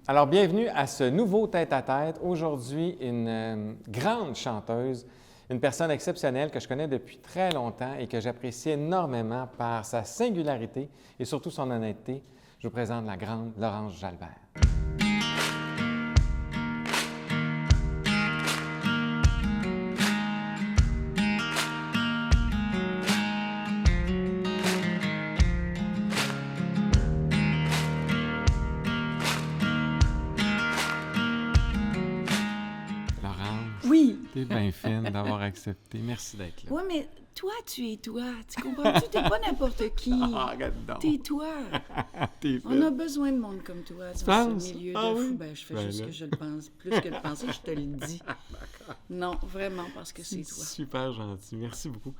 Alors, bienvenue à ce nouveau tête-à-tête. Aujourd'hui, une grande chanteuse, une personne exceptionnelle que je connais depuis très longtemps et que j'apprécie énormément par sa singularité et surtout son honnêteté. Je vous présente la grande Laurence Jalbert. Oui. T'es bien fine d'avoir accepté. Merci d'être là. Oui, mais toi, tu es toi. Tu comprends-tu? T'es pas n'importe qui. Ah, regarde donc. T'es toi. T'es On a besoin de monde comme toi dans penses? ce milieu Ah de fou. oui? Ben, je fais Ben juste là. que je le pense. Plus que le penser, je te le dis. Non, vraiment, parce que c'est toi. Super gentil. Merci beaucoup.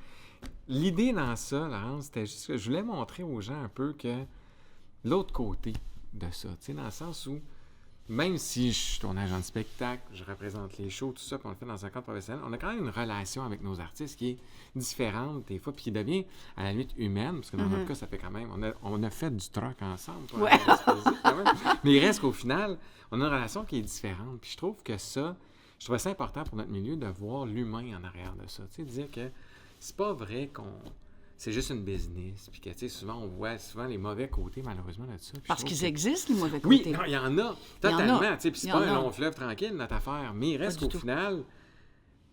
L'idée dans ça, Laurence, c'était juste que je voulais montrer aux gens un peu que l'autre côté de ça, tu sais, dans le sens où même si je suis ton agent de spectacle, je représente les shows, tout ça, puis on le fait dans un cadre professionnel, on a quand même une relation avec nos artistes qui est différente des fois, puis qui devient à la limite humaine, parce que dans notre cas, ça fait quand même, on a fait du truck ensemble, toi, Ouais. quand même. Mais il reste qu'au final, on a une relation qui est différente, puis je trouve que ça, je trouvais ça important pour notre milieu de voir l'humain en arrière de ça, tu sais, de dire que c'est pas vrai qu'on... C'est juste une business. Puis que, tu sais, souvent, on voit les mauvais côtés, malheureusement, là-dessus. Parce qu'ils existent, les mauvais Oui, côtés. non, il y en a. Il y en a. Totalement. Tu sais, puis c'est Il y pas en un a. long fleuve tranquille, notre affaire. Mais il reste Pas du qu'au tout. final,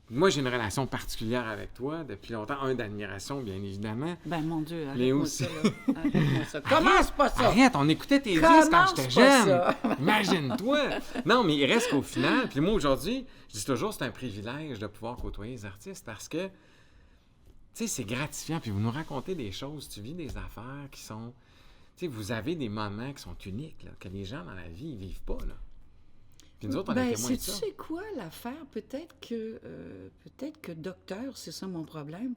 moi, j'ai une relation particulière avec toi depuis longtemps. Un, d'admiration, bien évidemment. Ben, mon Dieu, Mais arrête-moi aussi- ça, là. Arrête-moi ça. Commence pas ça! Arrête, on écoutait tes disques quand Commence j'étais pas jeune. ça. Imagine-toi. Non, mais il reste qu'au final, puis moi, aujourd'hui, je dis toujours, c'est un privilège de pouvoir côtoyer les artistes parce que tu sais, c'est gratifiant, puis vous nous racontez des choses, tu vis des affaires qui sont... Tu sais, vous avez des moments qui sont uniques, là, que les gens dans la vie, ils vivent pas, là. Puis nous autres, on est témoins de Tu ça. sais quoi l'affaire? Peut-être que docteur, c'est ça mon problème.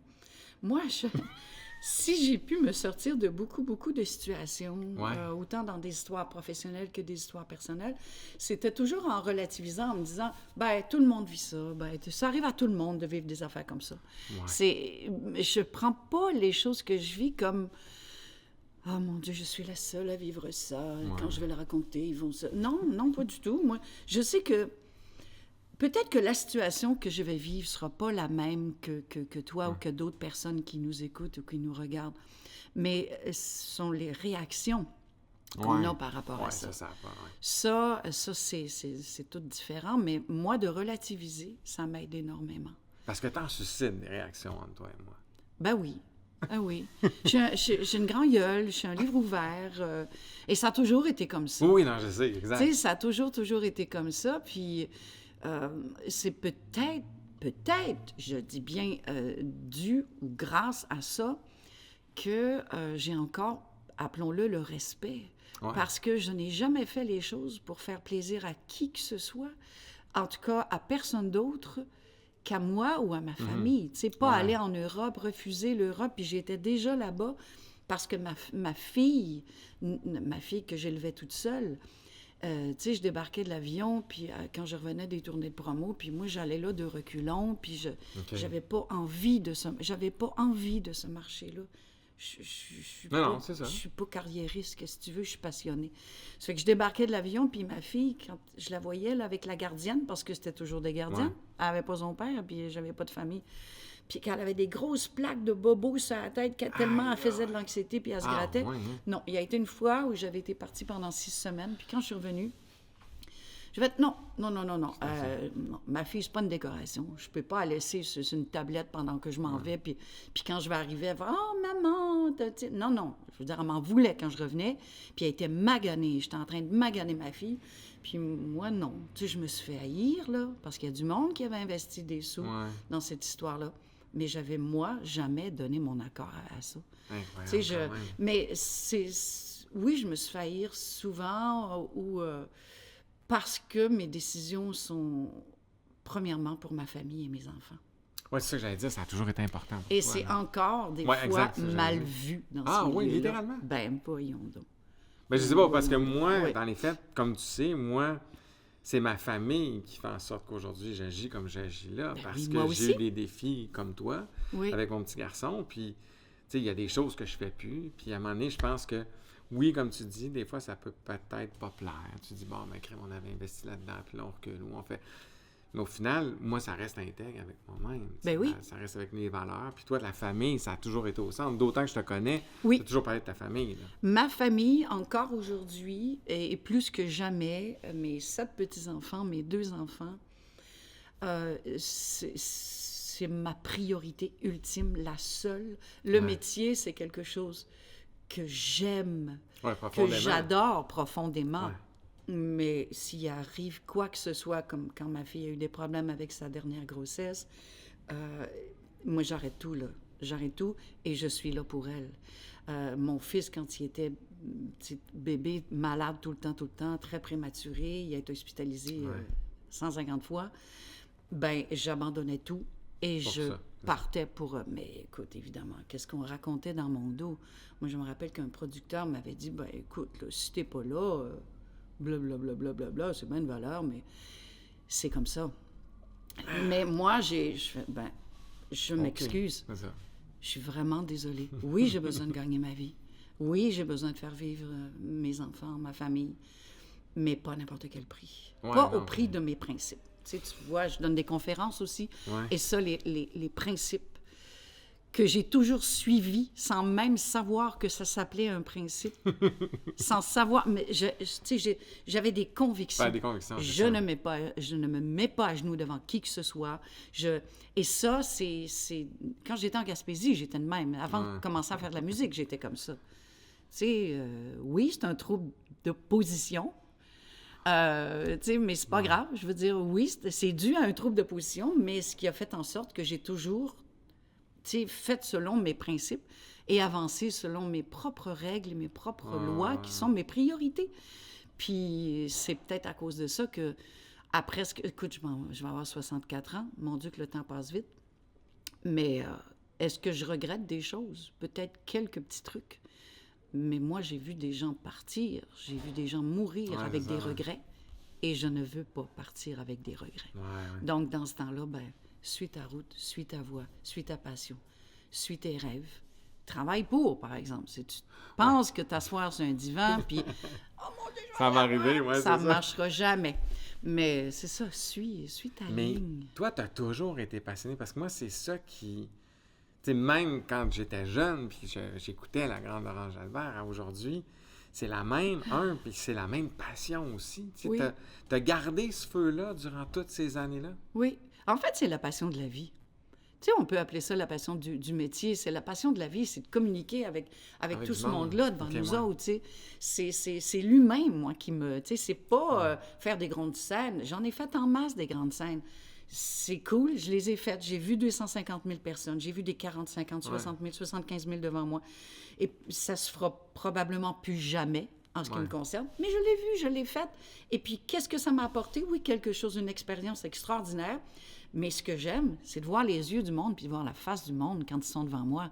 Moi, si j'ai pu me sortir de beaucoup de situations, Ouais. autant dans des histoires professionnelles que des histoires personnelles, c'était toujours en relativisant, en me disant, ben tout le monde vit ça, ben ça arrive à tout le monde de vivre des affaires comme ça. Ouais. Je prends pas les choses que je vis comme ah mon Dieu, je suis la seule à vivre ça. Quand je vais le raconter, ils vont ça. Non, pas du tout. Moi, je sais que peut-être que la situation que je vais vivre sera pas la même que toi ou que d'autres personnes qui nous écoutent ou qui nous regardent. Mais ce sont les réactions qu'on a par rapport à ça. Ça, c'est tout différent. Mais moi, de relativiser, ça m'aide énormément. Parce que t'en suscites des réactions entre toi et moi. Ben oui. Ah oui. J'ai une grande gueule, je suis un livre ouvert. Et ça a toujours été comme ça. Oui, non, je sais, Tu exact. sais, ça a toujours été comme ça. Puis c'est peut-être, je dis bien dû ou grâce à ça, que j'ai encore, appelons-le, le respect. Ouais. Parce que je n'ai jamais fait les choses pour faire plaisir à qui que ce soit. En tout cas, à personne d'autre qu'à moi ou à ma famille. Tu sais, pas aller en Europe, refuser l'Europe, puis j'étais déjà là-bas parce que ma fille que j'élevais toute seule, tu sais, je débarquais de l'avion, puis quand je revenais des tournées de promo, puis moi, j'allais là de reculons, puis j'avais pas envie de ce marché-là. Je suis Non, c'est ça. Je suis pas carriériste, qu'est-ce que tu veux, je suis passionnée. Ça fait que je débarquais de l'avion, puis ma fille, quand je la voyais là, avec la gardienne, parce que c'était toujours des gardiennes, elle avait pas son père, puis j'avais pas de famille. Puis quand elle avait des grosses plaques de bobos sur la tête, tellement elle faisait de l'anxiété, puis elle se grattait. Ouais, hein? Non, il y a été une fois où j'avais été partie pendant 6 semaines, puis quand je suis revenue, je vais être non. Non, ma fille, c'est pas une décoration. Je peux pas la laisser sur une tablette pendant que je m'en vais, puis quand je vais arriver, elle va « Oh, maman! » Non. Je veux dire, elle m'en voulait quand je revenais, puis elle était maganée. J'étais en train de maganer ma fille, puis moi, non. Tu sais, je me suis fait haïr, là, parce qu'il y a du monde qui avait investi des sous dans cette histoire-là. Mais j'avais, moi, jamais donné mon accord à ça. Tu sais, mais oui, je me suis fait haïr souvent ou... parce que mes décisions sont, premièrement, pour ma famille et mes enfants. Oui, c'est ça que j'allais dire, ça a toujours été important. Pour Et toi, c'est là. encore, des Ouais, fois, exact, ça, mal j'allais dire. vu dans Ah ce oui, milieu-là. littéralement. Ben, voyons donc. Ben, je sais pas, parce que moi, Oui. dans les faits, comme tu sais, moi, c'est ma famille qui fait en sorte qu'aujourd'hui, j'agis comme j'agis là. Ben Parce oui, que moi j'ai aussi. eu des défis comme toi, Oui. avec mon petit garçon. Puis, tu sais, il y a des choses que je fais plus. Puis, à un moment donné, je pense que oui, comme tu dis, des fois, ça peut peut-être pas plaire. Tu dis, bon, ben, crème, on avait investi là-dedans, puis là, on recule, ou on fait... Mais au final, moi, ça reste intègre avec moi-même. Ben oui. Ça reste avec mes valeurs. Puis toi, de la famille, ça a toujours été au centre. D'autant que je te connais, Oui. tu as toujours parlé de ta famille. Là. Ma famille, encore aujourd'hui, et plus que jamais, mes 7 petits-enfants, mes 2 enfants, c'est ma priorité ultime, la seule. Le métier, c'est quelque chose que j'aime, que j'adore profondément. Mais s'il arrive quoi que ce soit, comme quand ma fille a eu des problèmes avec sa dernière grossesse, moi, j'arrête tout, là. J'arrête tout et je suis là pour elle. Mon fils, quand il était petit bébé, malade tout le temps, très prématuré, il a été hospitalisé 150 fois, ben j'abandonnais tout et partais pour... Mais écoute, évidemment, qu'est-ce qu'on racontait dans mon dos? Moi, je me rappelle qu'un producteur m'avait dit, ben écoute, là, si t'es pas là... blablabla, c'est bien une valeur, mais c'est comme ça. Mais moi, je m'excuse. Je suis vraiment désolée. Oui, j'ai besoin de gagner ma vie. Oui, j'ai besoin de faire vivre mes enfants, ma famille, mais pas à n'importe quel prix. Pas au prix de mes principes. Tu sais, tu vois, je donne des conférences aussi, et ça, les principes que j'ai toujours suivi sans même savoir que ça s'appelait un principe, sans savoir, mais j'avais des convictions. Pas des convictions. Je ne me mets pas à genoux devant qui que ce soit. Et ça, c'est quand j'étais en Gaspésie, j'étais de même. Avant de commencer à faire de la musique, j'étais comme ça. Tu sais, oui, c'est un trouble de position. Mais c'est pas grave. Je veux dire, oui, c'est dû à un trouble de position, mais ce qui a fait en sorte que j'ai toujours fait selon mes principes et avancé selon mes propres règles et mes propres lois qui sont mes priorités. Puis c'est peut-être à cause de ça que, après, écoute, je vais avoir 64 ans. Mon Dieu, que le temps passe vite. Mais est-ce que je regrette des choses? Peut-être quelques petits trucs. Mais moi, j'ai vu des gens partir. J'ai vu des gens mourir avec des regrets. Et je ne veux pas partir avec des regrets. Donc, dans ce temps-là, suis ta route, suis ta voie, suis ta passion, suis tes rêves. Travaille pour, par exemple. Si tu penses que t'asseoir sur un divan, puis « Oh mon Dieu, ça va arriver, ça ne marchera jamais. » Mais c'est ça, suis ta ligne. Mais toi, tu as toujours été passionné, parce que moi, c'est ça qui... Tu sais, même quand j'étais jeune, puis j'écoutais la Grande Orange Albert, aujourd'hui, c'est la même, puis c'est la même passion aussi. Tu as gardé ce feu-là durant toutes ces années-là? Oui. En fait, c'est la passion de la vie. Tu sais, on peut appeler ça la passion du métier. C'est la passion de la vie, c'est de communiquer avec tout ce monde-là devant nous autres, tu sais. C'est l'humain, moi, qui me... Tu sais, c'est pas faire des grandes scènes. J'en ai fait en masse, des grandes scènes. C'est cool, je les ai faites. J'ai vu 250 000 personnes. J'ai vu des 40, 50, 60 000, 75 000 devant moi. Et ça se fera probablement plus jamais en ce qui me concerne. Mais je l'ai vu, je l'ai faite. Et puis, qu'est-ce que ça m'a apporté? Oui, quelque chose, une expérience extraordinaire. Mais ce que j'aime, c'est de voir les yeux du monde puis de voir la face du monde quand ils sont devant moi.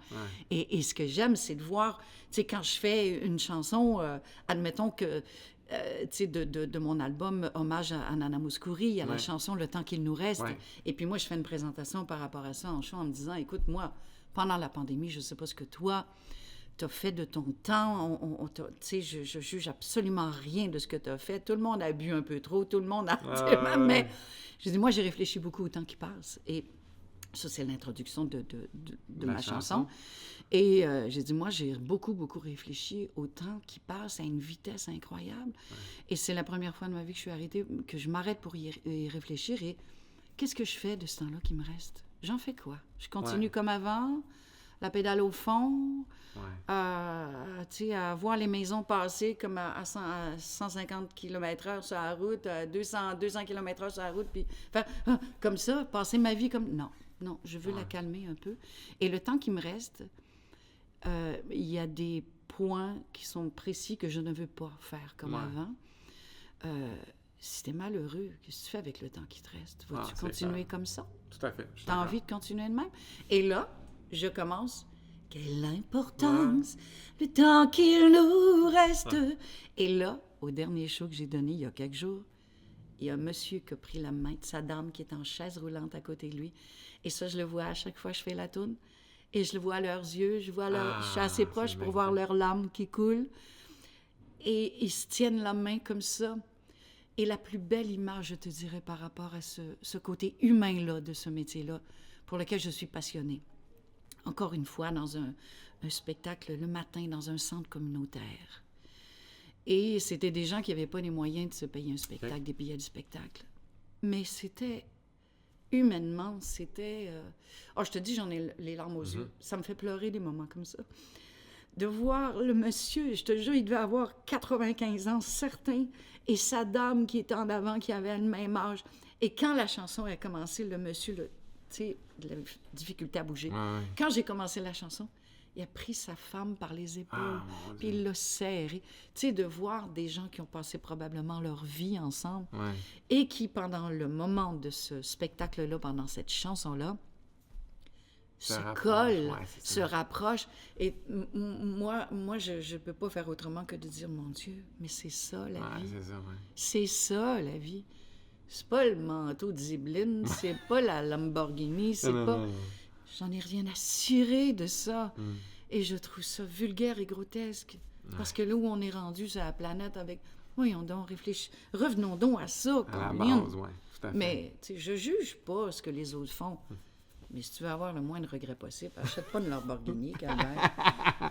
Et ce que j'aime, c'est de voir, tu sais, quand je fais une chanson, admettons que, tu sais, de mon album Hommage à Nana Mouskouri, il y a la chanson Le temps qu'il nous reste. Et puis moi, je fais une présentation par rapport à ça en show en me disant, écoute, moi, pendant la pandémie, je ne sais pas ce que toi... t'as fait de ton temps, tu sais, je juge absolument rien de ce que t'as fait. Tout le monde a bu un peu trop, tout le monde a... Mais je dis, moi, j'ai réfléchi beaucoup au temps qui passe. Et ça, c'est l'introduction de ma chanson. Et j'ai dit, moi, j'ai beaucoup, beaucoup réfléchi au temps qui passe à une vitesse incroyable. Et c'est la première fois de ma vie que je suis arrêtée, que je m'arrête pour y réfléchir. Et qu'est-ce que je fais de ce temps-là qui me reste? J'en fais quoi? Je continue comme avant, la pédale au fond... tu sais, à voir les maisons passer comme à 150 km/h sur la route, à 200 km/h sur la route, puis comme ça, passer ma vie comme... Non, je veux la calmer un peu. Et le temps qui me reste, il y a des points qui sont précis que je ne veux pas faire comme avant. Si t'es malheureux, qu'est-ce que tu fais avec le temps qui te reste? Vas-tu continuer comme ça? Tout à fait. T'as envie de continuer de même? Et là, je commence... Quelle importance, le temps qu'il nous reste. Et là, au dernier show que j'ai donné il y a quelques jours, il y a un monsieur qui a pris la main de sa dame qui est en chaise roulante à côté de lui. Et ça, je le vois à chaque fois que je fais la tourne. Et je le vois à leurs yeux, je suis assez proche pour voir leurs larmes qui coulent. et ils se tiennent la main comme ça. Et la plus belle image, je te dirais, par rapport à ce côté humain-là de ce métier-là, pour lequel je suis passionnée. Encore une fois, dans un spectacle le matin, dans un centre communautaire. Et c'était des gens qui n'avaient pas les moyens de se payer un spectacle, des billets du spectacle. Mais c'était, humainement, c'était... je te dis, j'en ai les larmes aux yeux. Ça me fait pleurer des moments comme ça. De voir le monsieur, je te jure, il devait avoir 95 ans, certain, et sa dame qui était en avant, qui avait le même âge. Et quand la chanson a commencé, le monsieur, tu sais, de la difficulté à bouger. Quand j'ai commencé la chanson, il a pris sa femme par les épaules, puis il l'a serrée. Tu sais, de voir des gens qui ont passé probablement leur vie ensemble et qui, pendant le moment de ce spectacle-là, pendant cette chanson-là, se collent, se rapprochent. Et moi, je ne peux pas faire autrement que de dire, mon Dieu, mais c'est ça, la vie. C'est ça, la vie. C'est pas le manteau de Zibeline, c'est pas la Lamborghini, c'est pas... Non. J'en ai rien à cirer de ça. Et je trouve ça vulgaire et grotesque. Parce que là où on est rendu sur la planète avec... Voyons donc, revenons donc à ça. À la base, tout à fait. Mais, tu sais, je juge pas ce que les autres font. Mais si tu veux avoir le moins de regrets possible, achète pas une Lamborghini, quand même.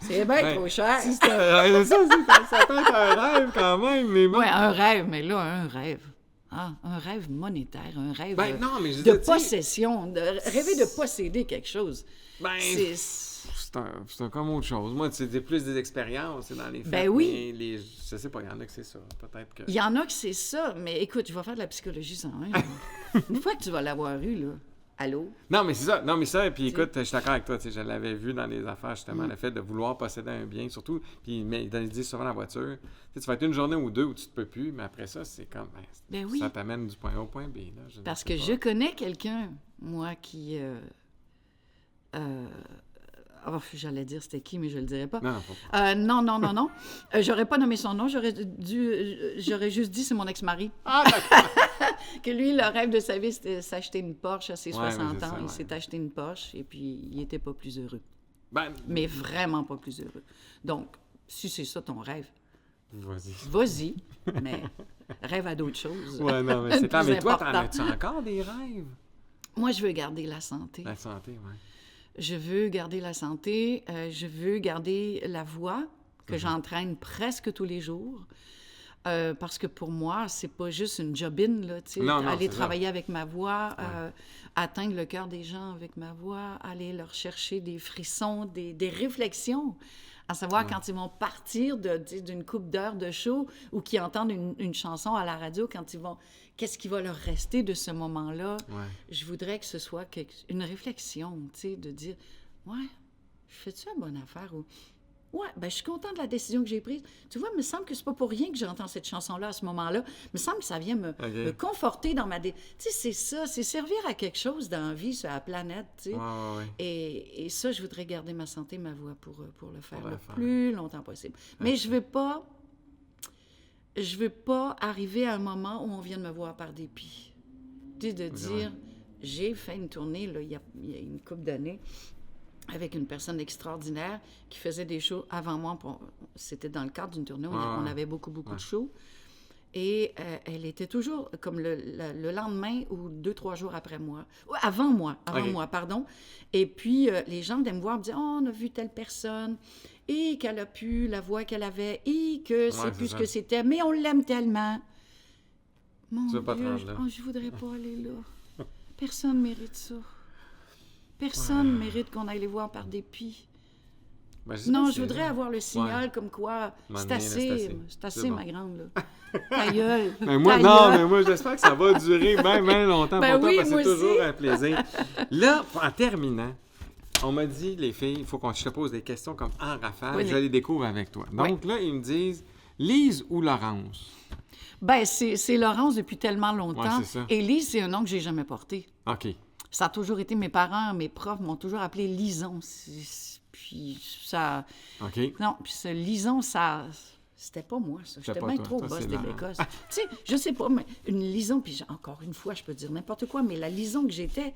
C'est bien trop cher. Ça peut être un rêve, quand même. Mais oui, un rêve, mais là, un rêve. Un rêve monétaire, un rêve de possession, rêver de posséder quelque chose. C'est comme autre chose. Moi, c'était plus des expériences dans les faits. Ben oui. Mais je sais pas, il y en a que c'est ça. Peut-être que... Il y en a que c'est ça, mais écoute, je vais faire de la psychologie sans rien. Une fois que tu vas l'avoir eu, là, allô? Non, mais c'est ça. Puis écoute, je suis d'accord avec toi. Je l'avais vu dans les affaires, justement, le fait de vouloir posséder un bien, surtout. Puis ils disent souvent dans la voiture, tu vas être une journée ou deux où tu te peux plus, mais après ça, c'est comme... ça t'amène du point A au point B. Là, parce que je connais quelqu'un, moi, qui... j'allais dire c'était qui, mais je le dirais pas. Non. J'aurais pas nommé son nom, j'aurais juste dit c'est mon ex-mari. Ah, d'accord. Que lui, le rêve de sa vie, c'était s'acheter une Porsche à ses 60 ans. Il s'est acheté une Porsche et puis il était pas plus heureux. Mais vraiment pas plus heureux. Donc, si c'est ça ton rêve, vas-y, mais rêve à d'autres choses. Ouais, non, mais c'est clair. Mais toi, t'en as-tu encore des rêves? Moi, je veux garder la santé. La santé, oui. Je veux garder la santé, je veux garder la voix que j'entraîne presque tous les jours. Parce que pour moi, c'est pas juste une job-in, là, tu sais, aller travailler avec ma voix, atteindre le cœur des gens avec ma voix, aller leur chercher des frissons, des réflexions, à savoir quand ils vont partir d'une couple d'heures de show ou qu'ils entendent une chanson à la radio, quand ils vont... Qu'est-ce qui va leur rester de ce moment-là? Je voudrais que ce soit une réflexion, tu sais, de dire, je fais-tu une bonne affaire ou... je suis contente de la décision que j'ai prise. Tu vois, il me semble que c'est pas pour rien que j'entends cette chanson-là à ce moment-là. Il me semble que ça vient me conforter dans ma... Tu sais, c'est ça, c'est servir à quelque chose dans la vie, sur la planète, tu sais. Et ça, je voudrais garder ma santé, ma voix pour le faire le plus longtemps possible. Mais je veux pas arriver à un moment où on vient de me voir par dépit. Tu sais, de dire, j'ai fait une tournée, là, il y a une couple d'années, avec une personne extraordinaire qui faisait des shows avant moi. C'était dans le cadre d'une tournée, on avait beaucoup de shows. Et elle était toujours comme le lendemain ou 2-3 jours après moi. Avant moi, pardon. Et puis, les gens venaient me voir me dire « Oh, on a vu telle personne, et qu'elle a pu, la voix qu'elle avait, et que c'est plus ce que c'était, mais on l'aime tellement. » Mon Dieu, je voudrais pas aller là. Personne ne mérite ça. Personne ne mérite qu'on aille les voir par dépit. Je voudrais avoir le signal comme quoi c'est assez, ma grande, là. Ta gueule. Mais moi, j'espère que ça va durer bien longtemps pour toi, parce que c'est toujours un plaisir. Là, en terminant, on m'a dit, les filles, il faut que je te pose des questions comme en rafale, je les découvre avec toi. Donc là, ils me disent, Lise ou Laurence? C'est Laurence depuis tellement longtemps. Et Lise, c'est un nom que j'ai jamais porté. OK. Ça a toujours été, mes parents, mes profs m'ont toujours appelé Lison. Puis ça... OK. Non, puis ce Lison, ça... C'était pas moi, ça. J'étais bien trop boss des bécosses. Tu sais, je sais pas, mais une Lison, puis encore une fois, je peux dire n'importe quoi, mais la Lison que j'étais,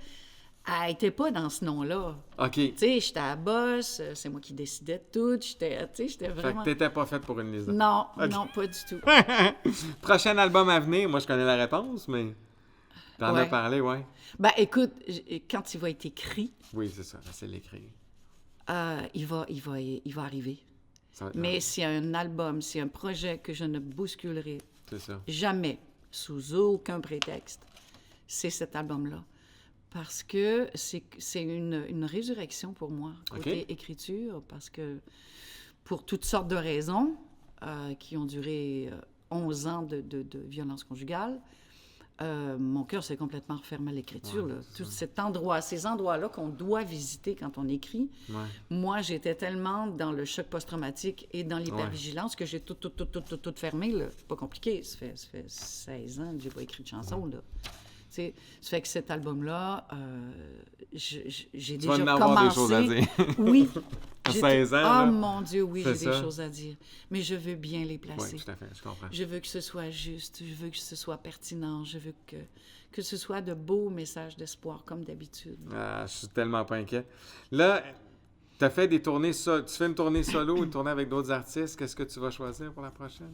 Elle n'était pas dans ce nom-là. OK. Tu sais, j'étais à la bosse, c'est moi qui décidais de tout, j'étais Fait vraiment... que t'étais pas faite pour une Lisa. Non, Ok. non, pas du tout. Prochain album à venir, moi je connais la réponse, mais t'en as Ouais. parlé, ouais. Ben, écoute, quand il va être écrit, Oui, c'est ça, c'est l'écrire. il va arriver. Ça va être Mais nice. s'il y a un album, s'il y a un projet que je ne bousculerai C'est ça. jamais, sous aucun prétexte, c'est cet album-là. Parce que c'est une résurrection pour moi, côté OK. écriture, parce que pour toutes sortes de raisons qui ont duré 11 ans de violence conjugale, mon cœur s'est complètement refermé à l'écriture. Ouais, là. c'est Tout ça. cet endroit, ces endroits-là qu'on doit visiter quand on écrit, Ouais. moi, j'étais tellement dans le choc post-traumatique et dans l'hypervigilance que j'ai tout fermé. Là. C'est pas compliqué. Ça fait 16 ans que j'ai pas écrit de chanson. Là. Tu sais, ça fait que cet album-là, j'ai Tu vas déjà en avoir des commencé... choses à dire. Oui. À J'ai 16 ans, là. Oh mon Dieu, oui, C'est j'ai des ça. choses à dire. Mais je veux bien les Oui, placer. tout à fait, je comprends. Je veux que ce soit juste, je veux que ce soit pertinent, je veux que ce soit de beaux messages d'espoir, comme d'habitude. Ah, je suis tellement pas inquiet. Là, t'as fait des tournées tu fais une tournée solo, une tournée avec d'autres artistes. Qu'est-ce que tu vas choisir pour la prochaine?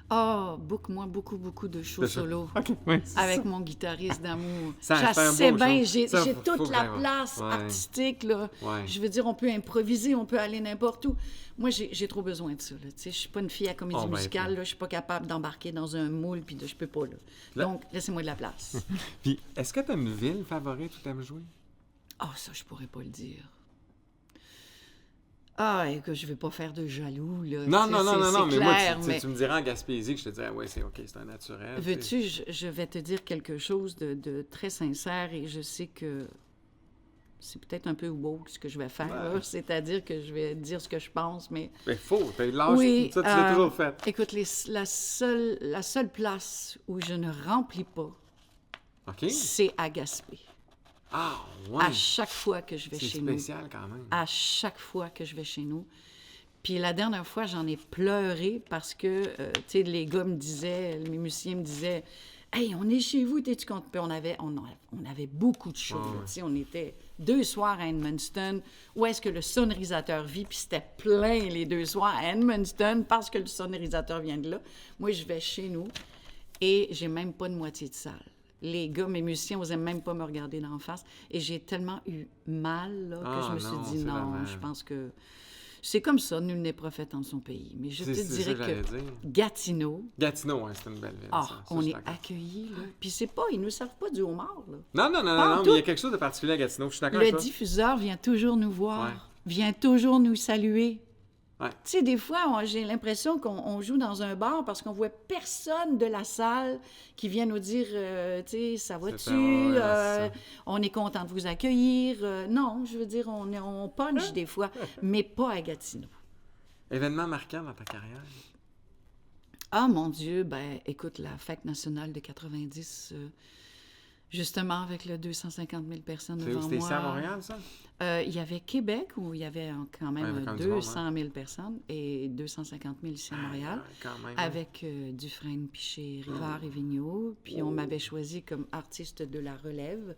Oh, book-moi beaucoup de shows De ça. solo. OK, oui, c'est Avec ça. mon guitariste d'amour. Ça Je fait un sais beau bien, show. j'ai Ça, faut toute que la j'aille voir. place Ouais. artistique, là. Ouais. Je veux dire, on peut improviser, on peut aller n'importe où. Moi, j'ai trop besoin de ça, là. Tu sais, je suis pas une fille à comédie Oh, ben, musicale, puis- là. Je suis pas capable d'embarquer dans un moule, puis je peux pas, là. Là- Donc, laissez-moi de la place. Puis, est-ce que t'as une ville favorite où t'aimes jouer? Ah, ça, je pourrais pas le dire. Ah, écoute, je vais pas faire de jaloux, là. Non, Tu sais, non, non, c'est- non, non, c'est mais moi, clair, tu mais- me dirais en Gaspésie que je te dirais, ouais, c'est OK, c'est un naturel. tu sais. Veux-tu, je vais te dire quelque chose de très sincère et je sais que c'est peut-être un peu woke ce que je vais faire, là. Ouais. C'est-à-dire que je vais dire ce que je pense, mais... Mais faut, t'as eu de l'âge, Oui, ça, tu l'as toujours fait. Écoute, la seule place où je ne remplis pas, OK? c'est à Gaspé. Ah, ouais. À chaque fois que je vais C'est chez nous. spécial quand même. À chaque fois que je vais chez nous. Puis la dernière fois, j'en ai pleuré parce que, tu sais, les gars me disaient, mes musiciens me disaient, « Hey, on est chez vous, t'es-tu content? » Puis on avait beaucoup de shows, là, ouais. tu sais, on était 2 soirs à Edmundston, où est-ce que le sonorisateur vit, puis c'était plein les 2 soirs à Edmundston parce que le sonorisateur vient de là. Moi, je vais chez nous et j'ai même pas de moitié de salle. Les gars, mes musiciens, n'osaient même pas me regarder d'en face. Et j'ai tellement eu mal là, que Ah, je me suis non, dit c'est non, dommage. je pense que c'est comme ça, nul n'est prophète en son pays. Mais je te C'est dirais ça que j'allais que dire. Gatineau, Gatineau, ouais, c'est une belle ville. ah, ça, on je suis est d'accord. accueillis, là. Puis c'est pas, ils nous servent pas du homard, là. Non, non, non, Pas non, en non, mais tout. il y a quelque chose de particulier à Gatineau. Je suis d'accord Le avec toi. diffuseur vient toujours nous voir, Ouais. vient toujours nous saluer. Ouais. Tu sais, des fois, j'ai l'impression qu'on joue dans un bar parce qu'on voit personne de la salle qui vient nous dire, tu sais, ça va-tu, ça, ouais, c'est ça. on est content de vous accueillir. Non, je veux dire, on punch des fois, mais pas à Gatineau. Événement marquant dans ta carrière? Ah, mon Dieu, ben, écoute, la fête nationale de 90, justement, avec le 250 000 personnes C'est où? devant C'était ici à moi. Montréal, ça? Il y avait Québec, où il y avait quand Ouais, même quand même du monde, 200 000 personnes, et 250 000 ici à Montréal. Ah, quand même. Avec Dufresne, Piché, Rivard et Vigneault. Puis on m'avait choisi comme artiste de la relève.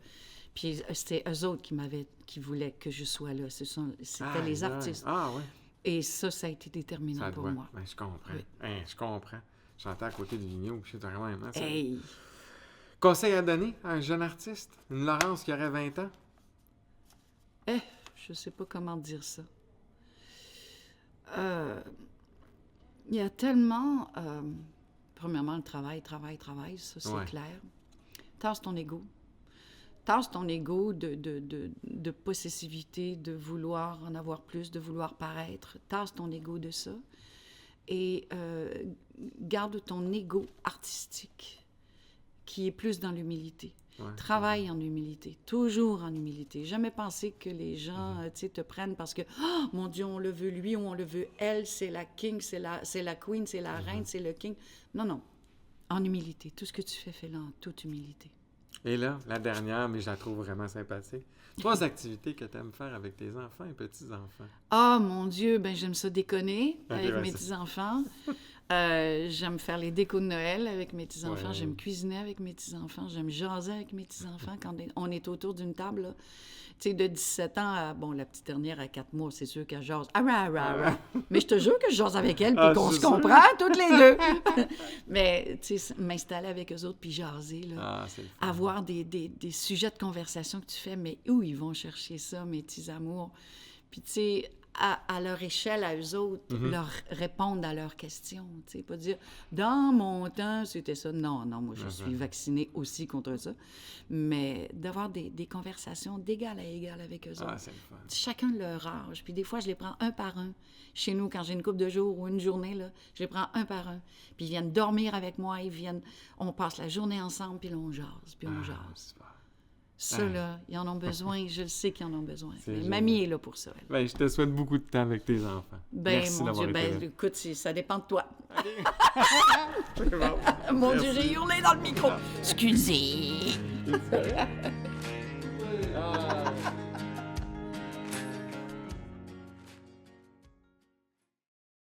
Puis c'était eux autres qui voulaient que je sois là. C'était les Aïe, aïe. artistes. Ah, oui. Et ça a été déterminant Ça pour doit. moi. Ben, je comprends. Oui. Hein, je comprends. J'entends à côté du Vigneault, puis c'est vraiment... Hein, ça. Hey! Conseil à donner à un jeune artiste? Une Laurence qui aurait 20 ans? Je sais pas comment dire ça. Il y a tellement... premièrement, le travail, ça c'est Ouais. clair. Tasse ton ego. Tasse ton ego de possessivité, de vouloir en avoir plus, de vouloir paraître. Tasse ton ego de ça. Et garde ton ego artistique, qui est plus dans l'humilité. Ouais. Travaille en humilité, toujours en humilité. Jamais penser que les gens tu sais, te prennent parce que « Oh, mon Dieu, on le veut lui ou on le veut elle, c'est la king, c'est la queen, c'est la reine, c'est le king. » Non, non. En humilité. Tout ce que tu fais, fais-le en toute humilité. Et là, la dernière, mais je la trouve vraiment sympathique. 3 activités que tu aimes faire avec tes enfants et petits-enfants. Ah, mon Dieu, ben j'aime ça déconner Ok, avec ouais, mes c'est- petits-enfants. J'aime faire les décos de Noël avec mes petits-enfants. Ouais. J'aime cuisiner avec mes petits-enfants. J'aime jaser avec mes petits-enfants quand on est autour d'une table. Là. Tu sais, de 17 ans à... Bon, la petite dernière à 4 mois, c'est sûr qu'elle jase. Ah, rah, rah, rah. Mais je te jure que je jase avec elle puis qu'on se comprend toutes les deux. Mais, tu sais, m'installer avec eux autres puis jaser, là. C'est le fun. Avoir des sujets de conversation que tu fais, mais où ils vont chercher ça, mes petits amours? Puis, tu sais, à leur échelle, à eux autres, leur répondre à leurs questions. Tu sais, pas dire « Dans mon temps, c'était ça. » Non, moi, je suis vaccinée aussi contre ça. Mais d'avoir des conversations d'égal à égal avec eux autres. C'est le fun. Chacun de leur âge. Puis des fois, je les prends un par un. Chez nous, quand j'ai une couple de jours ou une journée, là, je les prends un par un. Puis ils viennent dormir avec moi, on passe la journée ensemble, puis là, on jase, puis on jase. Super. Ça, là, ils en ont besoin. Je le sais qu'ils en ont besoin. Mais génial. mamie est là pour ça, elle. Ben, je te souhaite beaucoup de temps avec tes enfants. Merci Mon d'avoir Dieu, été là. écoute, ça dépend de toi. C'est bon. Mon Dieu, j'ai hurlé dans le micro. Excusez.